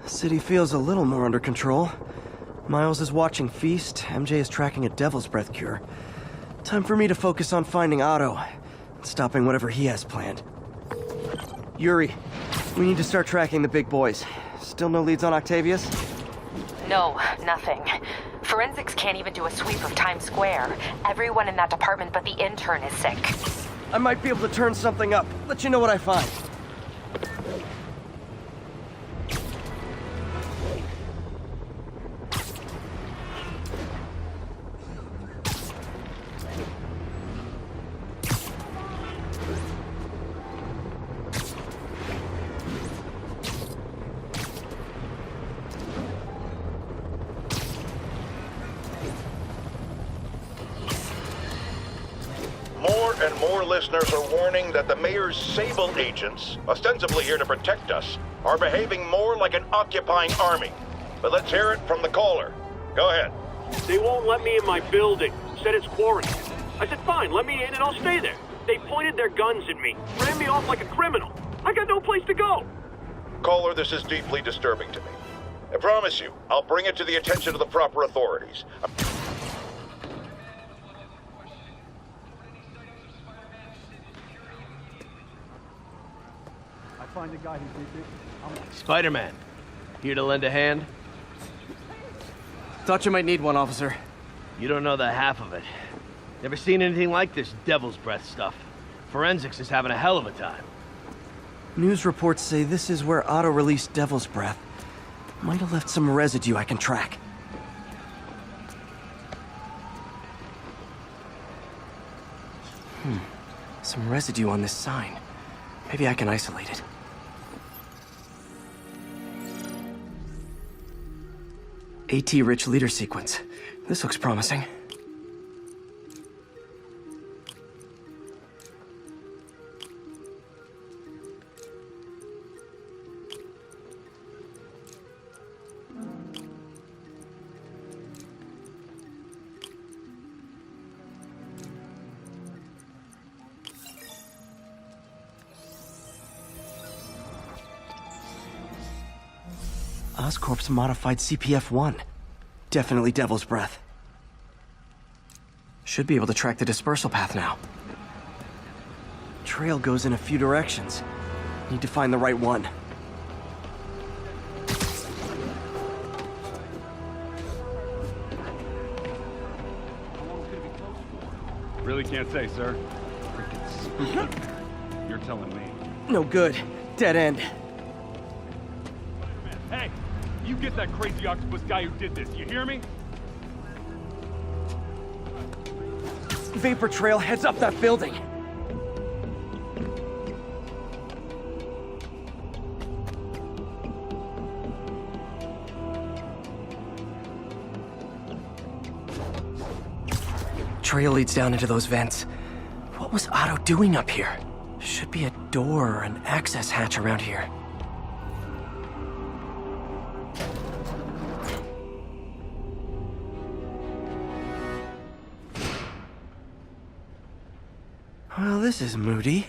City feels a little more under control. Miles is watching Feast, MJ is tracking a Devil's Breath cure. Time for me to focus on finding Otto, and stopping whatever he has planned. Yuri, we need to start tracking the big boys. Still no leads on Octavius? No, nothing. Forensics can't even do a sweep of Times Square. Everyone in that department but the intern is sick. I might be able to turn something up. Let you know what I find. More and more listeners are warning that the mayor's Sable agents, ostensibly here to protect us, are behaving more like an occupying army. But let's hear it from the caller. Go ahead. They won't let me in my building. Said it's quarantined. I said, fine, let me in and I'll stay there. They pointed their guns at me, ran me off like a criminal. I got no place to go. Caller, this is deeply disturbing to me. I promise you, I'll bring it to the attention of the proper authorities. Find the guy who did this. Spider-Man, here to lend a hand? Thought you might need one, officer. You don't know the half of it. Never seen anything like this Devil's Breath stuff. Forensics is having a hell of a time. News reports say this is where Otto released Devil's Breath. Might have left some residue I can track. Some residue on this sign. Maybe I can isolate it. AT-rich leader sequence. This looks promising. Oscorp's modified CPF-1. Definitely Devil's Breath. Should be able to track the dispersal path now. Trail goes in a few directions. Need to find the right one. Really can't say, sir. Freaking spooky. You're telling me. No good. Dead end. Hey! You get that crazy octopus guy who did this, you hear me? Vapor trail heads up that building. Trail leads down into those vents. What was Otto doing up here? Should be a door or an access hatch around here. Well, this is moody.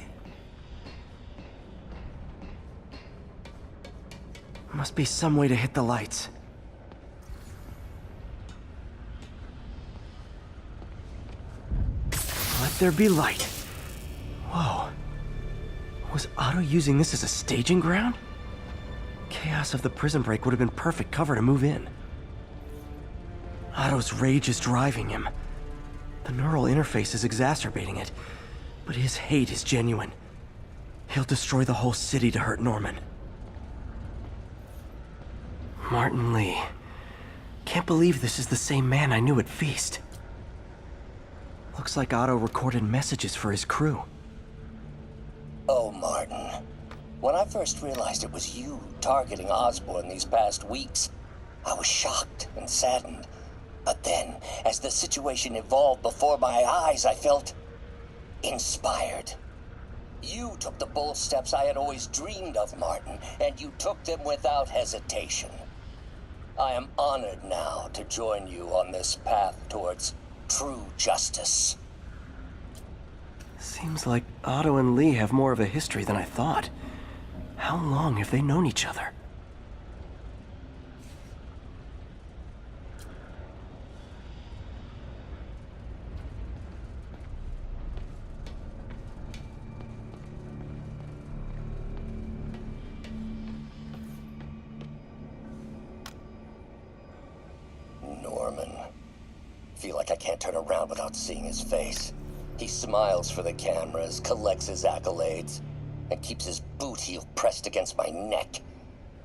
Must be some way to hit the lights. Let there be light. Whoa. Was Otto using this as a staging ground? Chaos of the prison break would have been perfect cover to move in. Otto's rage is driving him. The neural interface is exacerbating it. But his hate is genuine. He'll destroy the whole city to hurt Norman. Martin Lee. Can't believe this is the same man I knew at Feast. Looks like Otto recorded messages for his crew. Oh, Martin. When I first realized it was you targeting Osborn these past weeks, I was shocked and saddened. But then, as the situation evolved before my eyes, I felt inspired. You took the bold steps I had always dreamed of, Martin, and you took them without hesitation. I am honored now to join you on this path towards true justice. Seems like Otto and Lee have more of a history than I thought. How long have they known each other? feel like I can't turn around without seeing his face. He smiles for the cameras, collects his accolades, and keeps his boot heel pressed against my neck.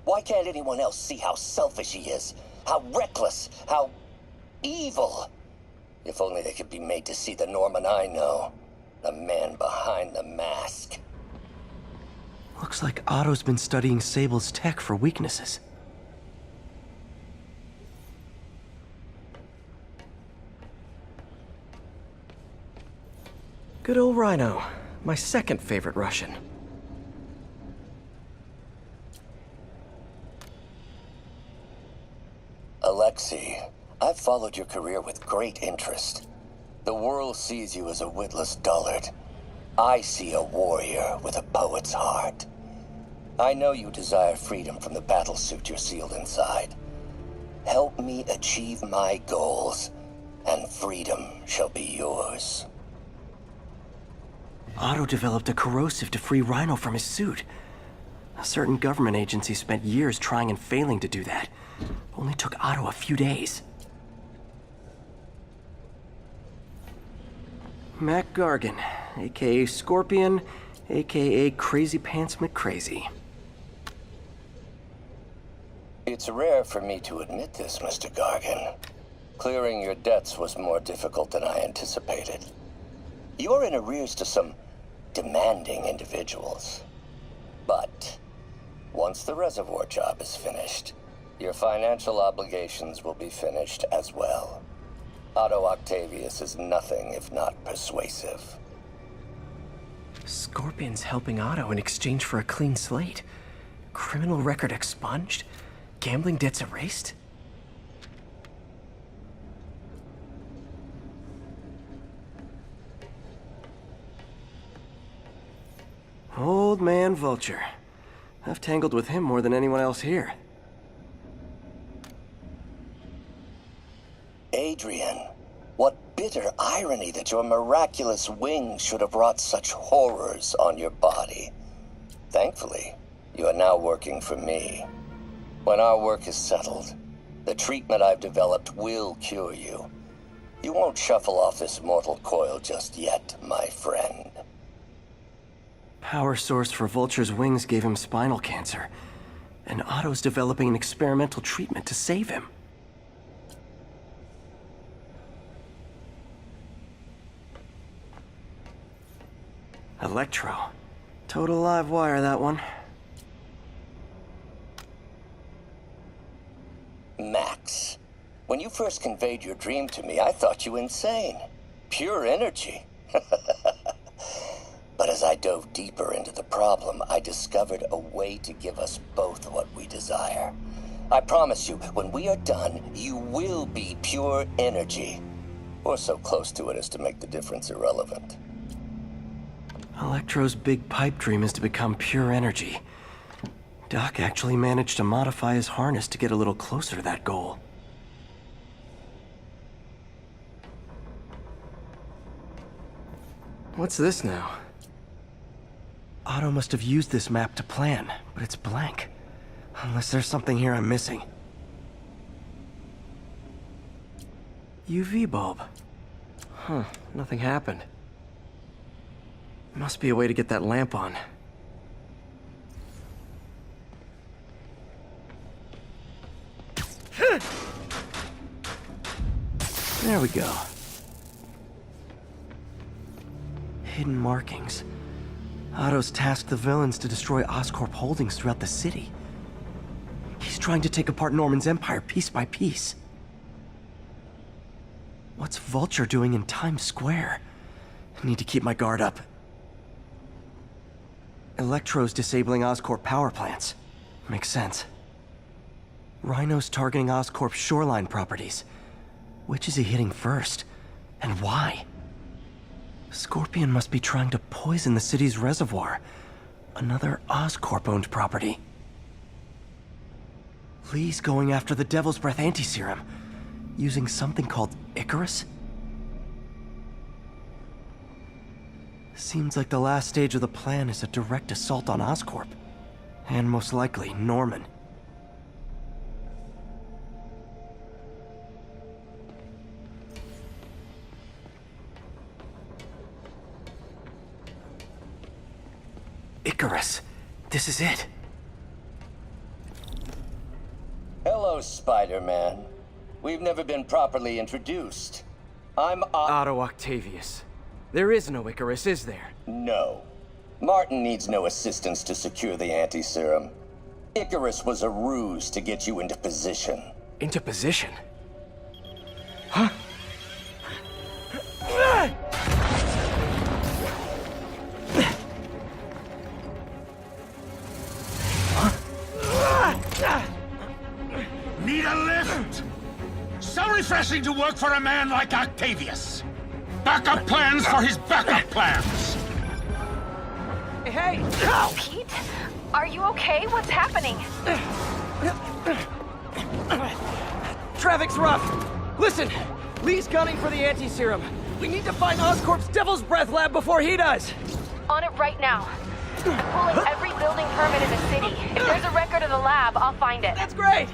Why can't anyone else see how selfish he is? How reckless? How evil? If only they could be made to see the Norman I know. The man behind the mask. Looks like Otto's been studying Sable's tech for weaknesses. Good old Rhino. My second favorite Russian. Alexei, I've followed your career with great interest. The world sees you as a witless dullard. I see a warrior with a poet's heart. I know you desire freedom from the battlesuit you're sealed inside. Help me achieve my goals, and freedom shall be yours. Otto developed a corrosive to free Rhino from his suit. A certain government agency spent years trying and failing to do that. Only took Otto a few days. Mac Gargan, aka Scorpion, aka Crazy Pants McCrazy. It's rare for me to admit this, Mr. Gargan. Clearing your debts was more difficult than I anticipated. You're in arrears to some demanding individuals. But once the reservoir job is finished, your financial obligations will be finished as well. Otto Octavius is nothing if not persuasive. Scorpion's helping Otto in exchange for a clean slate. Criminal record expunged? Gambling debts erased? Old man Vulture. I've tangled with him more than anyone else here. Adrian, what bitter irony that your miraculous wings should have wrought such horrors on your body. Thankfully, you are now working for me. When our work is settled, the treatment I've developed will cure you. You won't shuffle off this mortal coil just yet, my friend. Power source for Vulture's wings gave him spinal cancer, and Otto's developing an experimental treatment to save him. Electro. Total live wire, that one. Max, when you first conveyed your dream to me, I thought you insane. Pure energy. But as I dove deeper into the problem, I discovered a way to give us both what we desire. I promise you, when we are done, you will be pure energy. Or so close to it as to make the difference irrelevant. Electro's big pipe dream is to become pure energy. Doc actually managed to modify his harness to get a little closer to that goal. What's this now? Otto must have used this map to plan, but it's blank. Unless there's something here I'm missing. UV bulb. Huh, nothing happened. Must be a way to get that lamp on. There we go. Hidden markings. Otto's tasked the villains to destroy Oscorp holdings throughout the city. He's trying to take apart Norman's empire piece by piece. What's Vulture doing in Times Square? I need to keep my guard up. Electro's disabling Oscorp power plants. Makes sense. Rhino's targeting Oscorp's shoreline properties. Which is he hitting first? And why? Scorpion must be trying to poison the city's reservoir. Another Oscorp-owned property. Lee's going after the Devil's Breath anti-serum, using something called Icarus? Seems like the last stage of the plan is a direct assault on Oscorp. And most likely, Norman. Icarus. This is it. Hello, Spider-Man. We've never been properly introduced. I'm Otto Octavius. There is no Icarus, is there? No. Martin needs no assistance to secure the anti-serum. Icarus was a ruse to get you into position. Into position? Huh? Need a lift? So refreshing to work for a man like Octavius. Backup plans for his backup plans. Hey! Pete? Are you okay? What's happening? Traffic's rough. Listen, Lee's gunning for the anti-serum. We need to find Oscorp's Devil's Breath lab before he does. On it right now. I'm pulling every building permit in the city. If there's a record of the lab, I'll find it. That's great.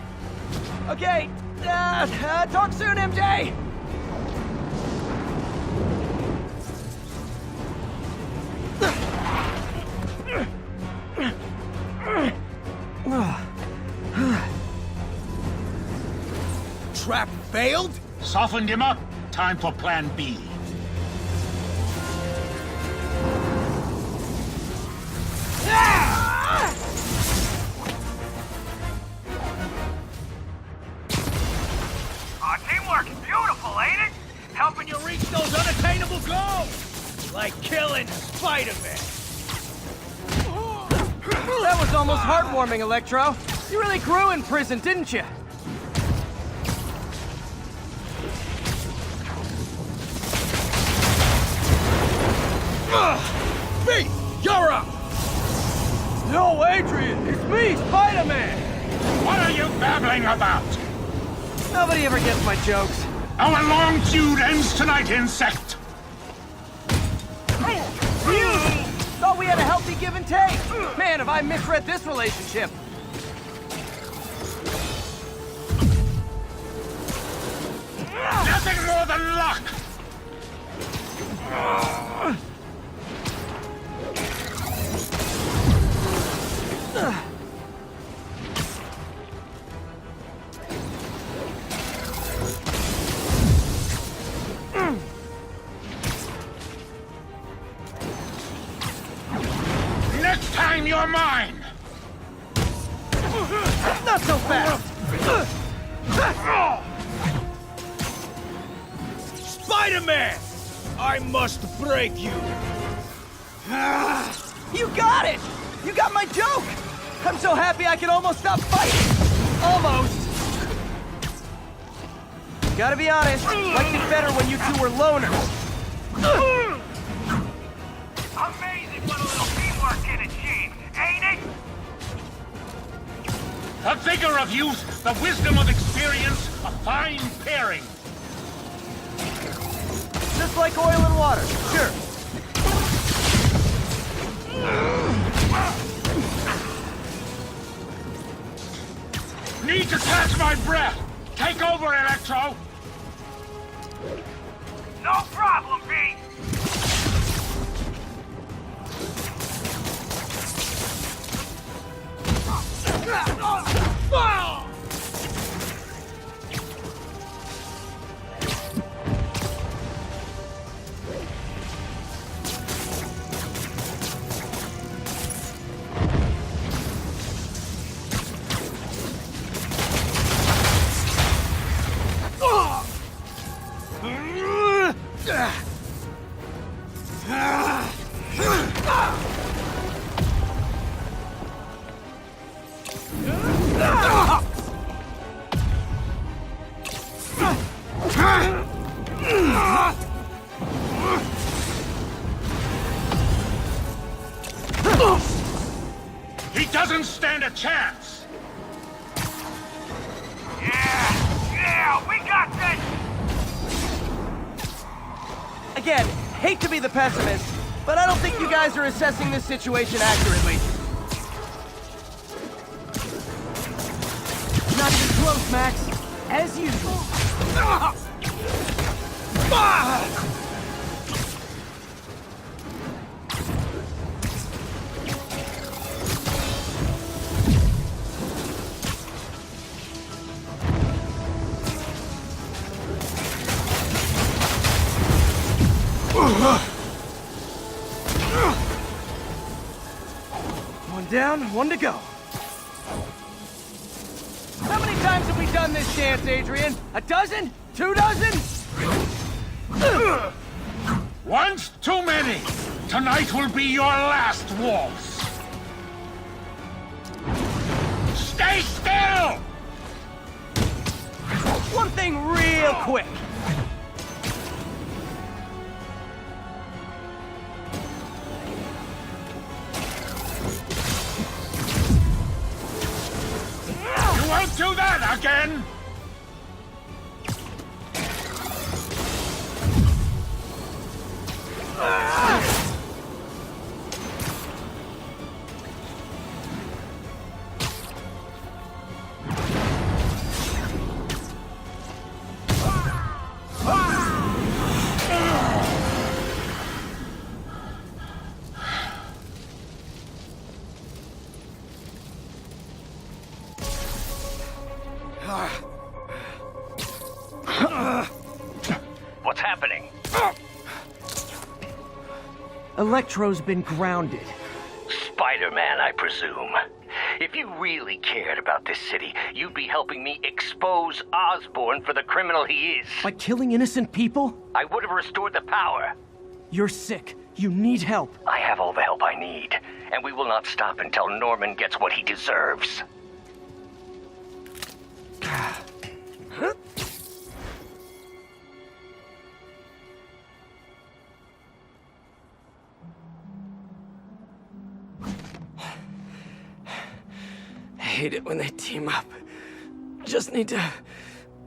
Okay, talk soon, MJ. Trap failed? Softened him up. Time for plan B. Teamwork's beautiful, ain't it? Helping you reach those unattainable goals! Like killing Spider-Man. That was almost heartwarming, Electro. You really grew in prison, didn't you? Me! You're up! No, Adrian! It's me, Spider-Man! What are you babbling about? Nobody ever gets my jokes. Our long feud ends tonight, insect. Thought we had a healthy give and take. Man, have I misread this relationship. Nothing more than luck. Next time you're mine. Not so fast! Spider-Man! I must break you! You got it! You got my joke! I'm so happy I can almost stop fighting! Almost! Gotta be honest, liked it better when you two were loners. Amazing what a little teamwork can achieve, ain't it? The vigor of youth, the wisdom of experience, a fine pairing. Just like oil and water, sure. Need to catch my breath. Take over, Electro. No problem, Pete! He doesn't stand a chance. Yeah, we got this! Again, hate to be the pessimist, but I don't think you guys are assessing this situation accurately. Not even close, Max. As usual. down, one to go. How many times have we done this dance, Adrian? A dozen? 2 dozen? Once too many. Tonight will be your last waltz. Stay still! One thing real quick. You won't do that again! What's happening? Electro's been grounded. Spider-Man, I presume. If you really cared about this city, you'd be helping me expose Osborn for the criminal he is. By killing innocent people? I would have restored the power. You're sick. You need help. I have all the help I need, and we will not stop until Norman gets what he deserves. I hate it when they team up. Just need to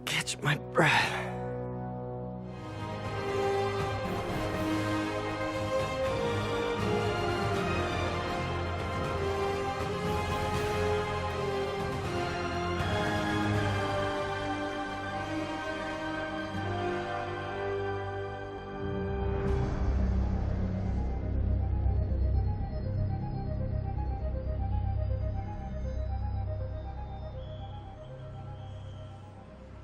catch my breath.